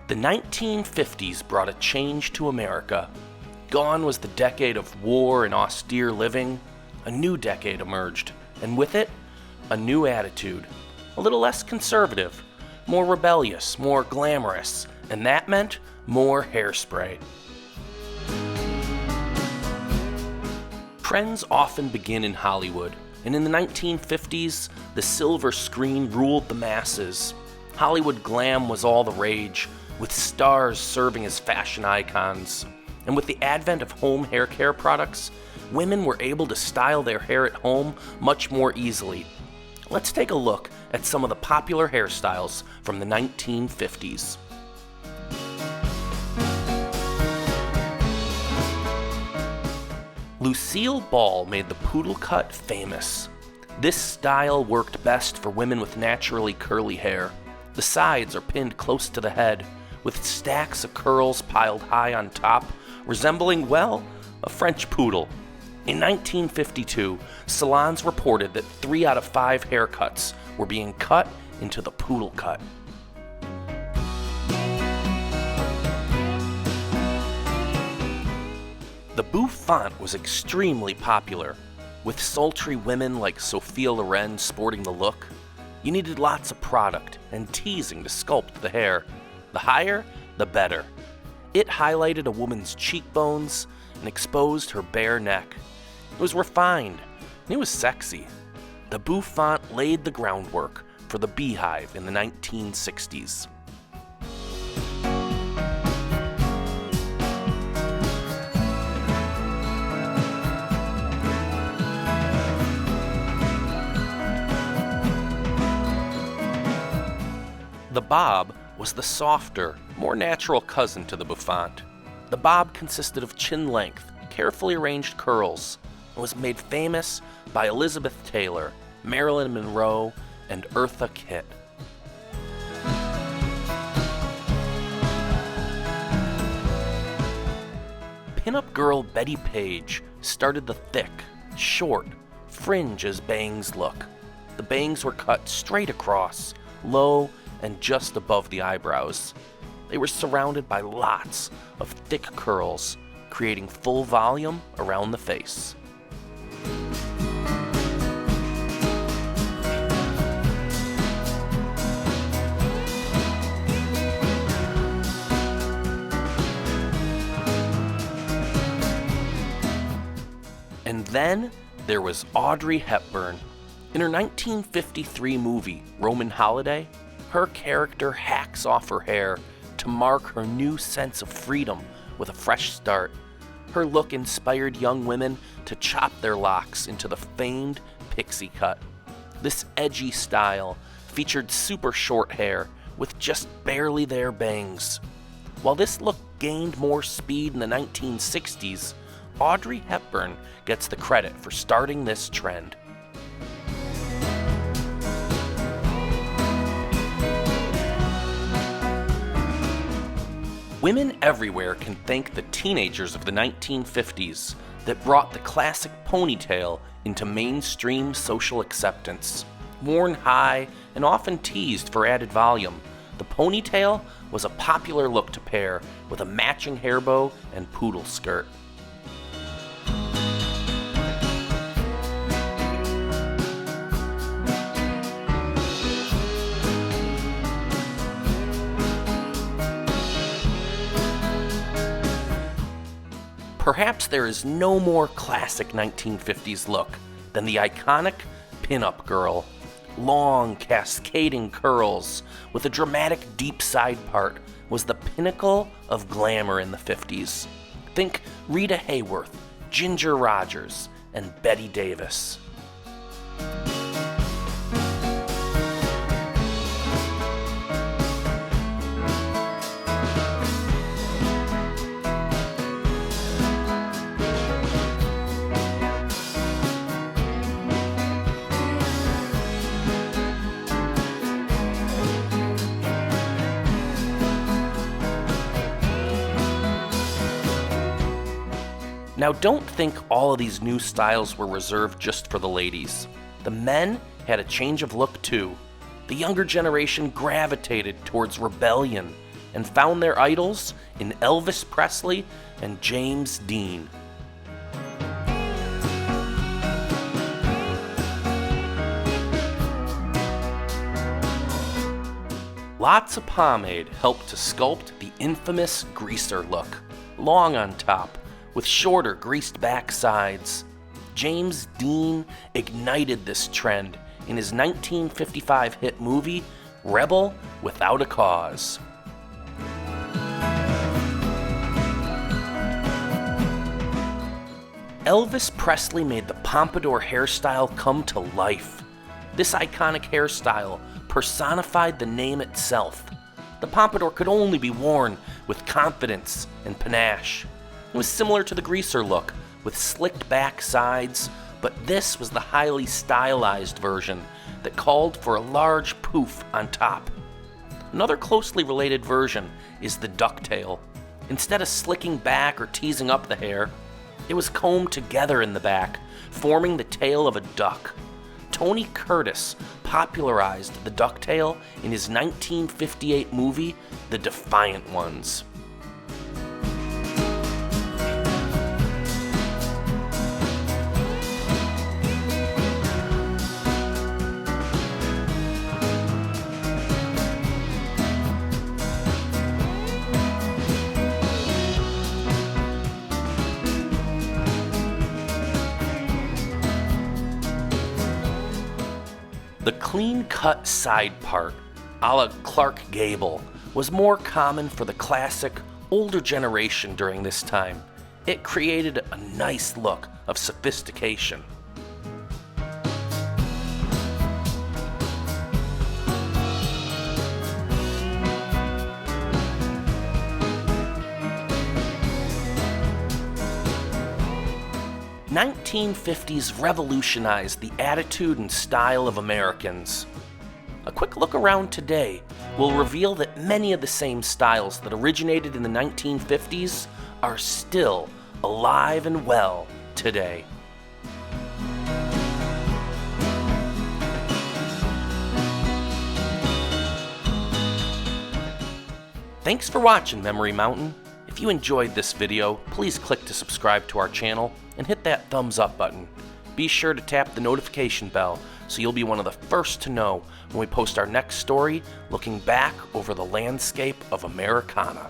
The 1950s brought a change to America. Gone was the decade of war and austere living. A new decade emerged, and with it, a new attitude. A little less conservative, more rebellious, more glamorous, and that meant more hairspray. Trends often begin in Hollywood, and in the 1950s, the silver screen ruled the masses. Hollywood glam was all the rage, with stars serving as fashion icons. And with the advent of home hair care products, women were able to style their hair at home much more easily. Let's take a look at some of the popular hairstyles from the 1950s. Lucille Ball made the poodle cut famous. This style worked best for women with naturally curly hair. The sides are pinned close to the head, with stacks of curls piled high on top, resembling, well, a French poodle. In 1952, salons reported that 3 out of 5 haircuts were being cut into the poodle cut. The bouffant was extremely popular, with sultry women like Sophia Loren sporting the look. You needed lots of product and teasing to sculpt the hair. The higher, the better. It highlighted a woman's cheekbones and exposed her bare neck. It was refined, and it was sexy. The bouffant laid the groundwork for the beehive in the 1960s. The bob was the softer, more natural cousin to the bouffant. The bob consisted of chin-length, carefully arranged curls, and was made famous by Elizabeth Taylor, Marilyn Monroe, and Eartha Kitt. Pinup girl Betty Page started the thick, short, fringe as bangs look. The bangs were cut straight across, low, and just above the eyebrows. They were surrounded by lots of thick curls, creating full volume around the face. And then there was Audrey Hepburn. In her 1953 movie, Roman Holiday, her character hacks off her hair to mark her new sense of freedom with a fresh start. Her look inspired young women to chop their locks into the famed pixie cut. This edgy style featured super short hair with just barely there bangs. While this look gained more speed in the 1960s, Audrey Hepburn gets the credit for starting this trend. Women everywhere can thank the teenagers of the 1950s that brought the classic ponytail into mainstream social acceptance. Worn high and often teased for added volume, the ponytail was a popular look to pair with a matching hair bow and poodle skirt. Perhaps there is no more classic 1950s look than the iconic pinup girl. Long, cascading curls with a dramatic deep side part was the pinnacle of glamour in the 50s. Think Rita Hayworth, Ginger Rogers, and Bette Davis. Now don't think all of these new styles were reserved just for the ladies. The men had a change of look too. the younger generation gravitated towards rebellion and found their idols in Elvis Presley and James Dean. Lots of pomade helped to sculpt the infamous greaser look, long on top, with shorter greased back sides. James Dean ignited this trend in his 1955 hit movie, Rebel Without a Cause. Elvis Presley made the pompadour hairstyle come to life. This iconic hairstyle personified the name itself. The pompadour could only be worn with confidence and panache. It was similar to the greaser look, with slicked back sides, but this was the highly stylized version that called for a large poof on top. Another closely related version is the ducktail. Instead of slicking back or teasing up the hair, it was combed together in the back, forming the tail of a duck. Tony Curtis popularized the ducktail in his 1958 movie, The Defiant Ones. The clean-cut side part, a la Clark Gable, was more common for the classic, older generation during this time. It created a nice look of sophistication. '50s revolutionized the attitude and style of Americans. A quick look around today will reveal that many of the same styles that originated in the 1950s are still alive and well today. Thanks for watching Memory Mountain. If you enjoyed this video, please click to subscribe to our channel and hit that thumbs up button. Be sure to tap the notification bell so you'll be one of the first to know when we post our next story looking back over the landscape of Americana.